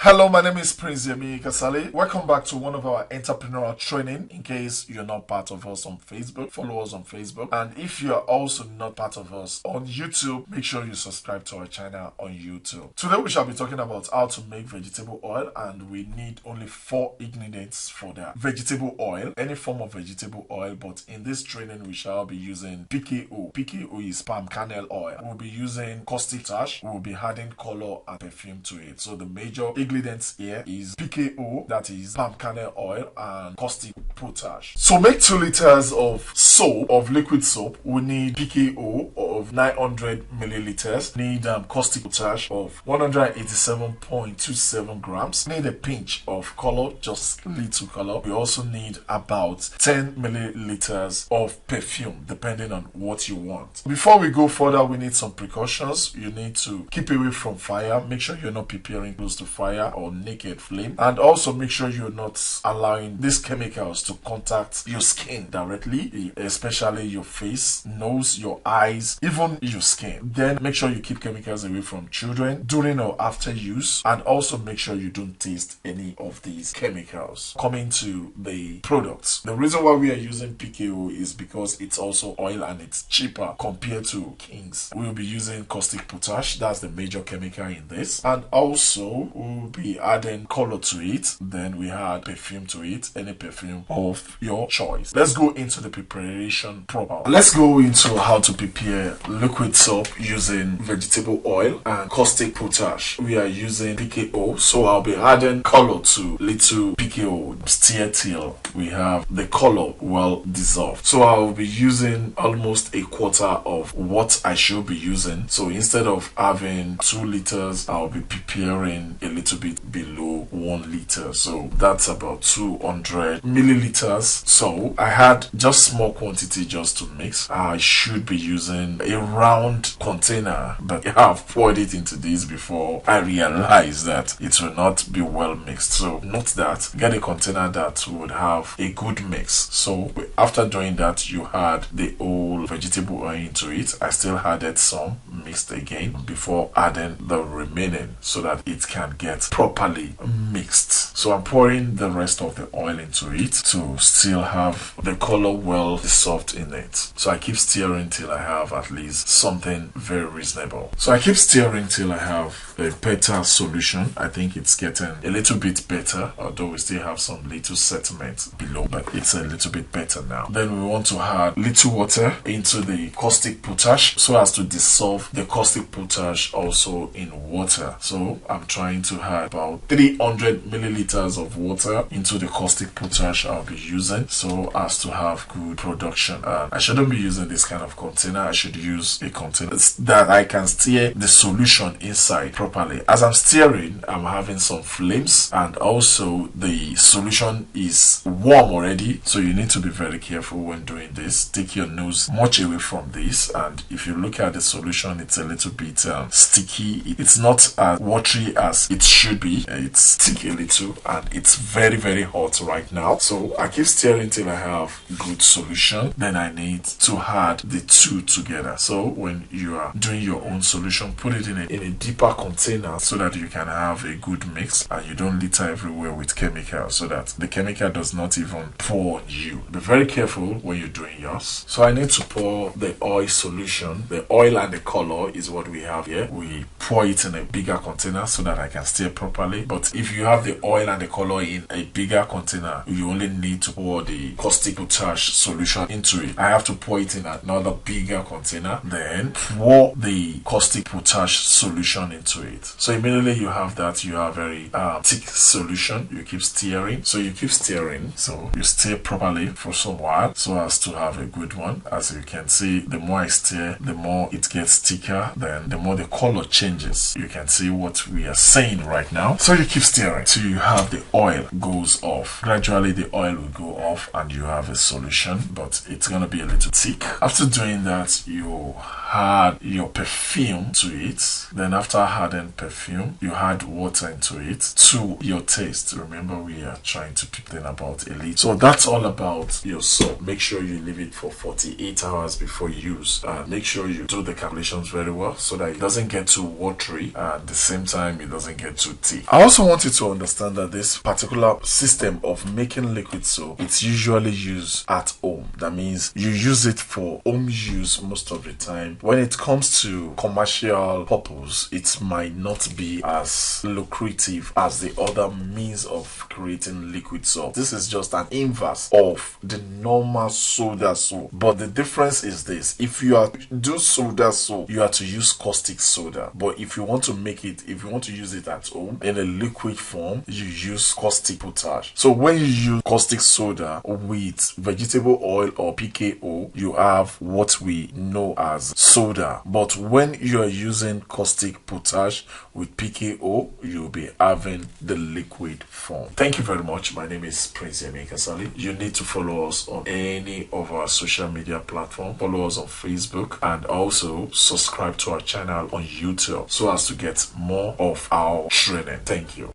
Hello, my name is Prince Yemi Kasali. Welcome back to one of our entrepreneurial training. In case you're not part of us on Facebook, follow us on Facebook. And if you're also not part of us on YouTube, make sure you subscribe to our channel on YouTube. Today we shall be talking about how to make vegetable oil, and we need only 4 ingredients for that. Vegetable oil, any form of vegetable oil, but in this training we shall be using PKO. PKO is palm kernel oil. We'll be using caustic potash. We'll be adding color and perfume to it. So the major ingredients here is PKO, that is palm kernel oil, and caustic potash. So make 2 liters of soap, of liquid soap. We need PKO of 900 milliliters. Need caustic potash of 187.27 grams. Need a pinch of color, just little color. We also need about 10 milliliters of perfume, depending on what you want. Before we go further, we need some precautions. You need to keep away from fire. Make sure you're not preparing close to fire or naked flame, and also make sure you're not allowing these chemicals to contact your skin directly, especially your face, nose, your eyes, even your skin. Then make sure you keep chemicals away from children during or after use, and also make sure you don't taste any of these chemicals. Coming to the products, the reason why we are using PKO is because it's also oil and it's cheaper compared to King's. We'll be using caustic potash, that's the major chemical in this, and also we'll be adding color to it. Then we add perfume to it, any perfume of your choice. Let's go into the preparation proper. Let's go into how to prepare liquid soap using vegetable oil and caustic potash. We are using PKO, so I'll be adding color to little PKO. Stir till we have the color well dissolved. So I'll be using almost a quarter of what I should be using. So instead of having 2 liters, I'll be preparing a little bit below 1 liter, so that's about 200 milliliters. So I had just small quantity just to mix. I should be using a round container, but I've poured it into this before I realized that it will not be well mixed. So note that, get a container that would have a good mix. So after doing that, you add the whole vegetable oil into it. I still added some, mixed again before adding the remaining so that it can get properly mixed. So I'm pouring the rest of the oil into it to still have the color well dissolved in it. So I keep stirring till I have at least something very reasonable. So I keep stirring till I have a better solution. I think it's getting a little bit better, although we still have some little sediment below, but it's a little bit better now. Then we want to add little water into the caustic potash so as to dissolve the caustic potash also in water. So I'm trying to add about 300 milliliters of water into the caustic potash I'll be using, so as to have good production. I shouldn't be using this kind of container. I should use a container that I can stir the solution inside properly. As I'm stirring, I'm having some flames, and also the solution is warm already, so you need to be very careful when doing this. Take your nose much away from this, and if you look at the solution, it's a little bit sticky. It's not as watery as it should be. It's sticky a little, and it's very hot right now. So I keep stirring till I have good solution. Then I need to add the 2 together. So when you are doing your own solution, put it in a deeper container so that you can have a good mix and you don't litter everywhere with chemicals, so that the chemical does not even pour on you. Be very careful when you're doing yours. So I need to pour the oil solution. The oil and the color is what we have here. We pour it in a bigger container so that I can stir properly. But if you have the oil and the color in a bigger container, you only need to pour the caustic potash solution into it. I have to pour it in another bigger container, then pour the caustic potash solution into it. So immediately you have that, you have very thick solution. You keep stirring. So you keep stirring. So you stir properly for some while so as to have a good one. As you can see, the more I stir, the more it gets thicker, then the more the color changes. You can see what we are saying right now. So you keep stirring till you have the oil goes off. Gradually the oil will go off and you have a solution, but it's gonna be a little thick. After doing that, you add your perfume to it. Then after adding perfume, you add water into it to your taste. Remember, we are trying to pick them about a liter. So that's all about your soap. Make sure you leave it for 48 hours before you use. Make sure you do the calculations very well so that it doesn't get too watery and at the same time it doesn't get too thick. I also want you to understand that this particular system of making liquid soap, it's usually used at home. That means you use it for home use most of the time. When it comes to commercial purpose, it might not be as lucrative as the other means of creating liquid soap. This is just an inverse of the normal soda soap. But the difference is this: if you are to do soda soap, you have to use caustic soda. But if you want to make it, if you want to use it at home in a liquid form, you use caustic potash. So when you use caustic soda with vegetable oil or PKO, you have what we know as soda. But when you are using caustic potash with PKO, you'll be having the liquid form. Thank you very much. My name is Prince Yemi Kasali. You need to follow us on any of our social media platforms. Follow us on Facebook and also subscribe to our channel on YouTube so as to get more of our training. Thank you.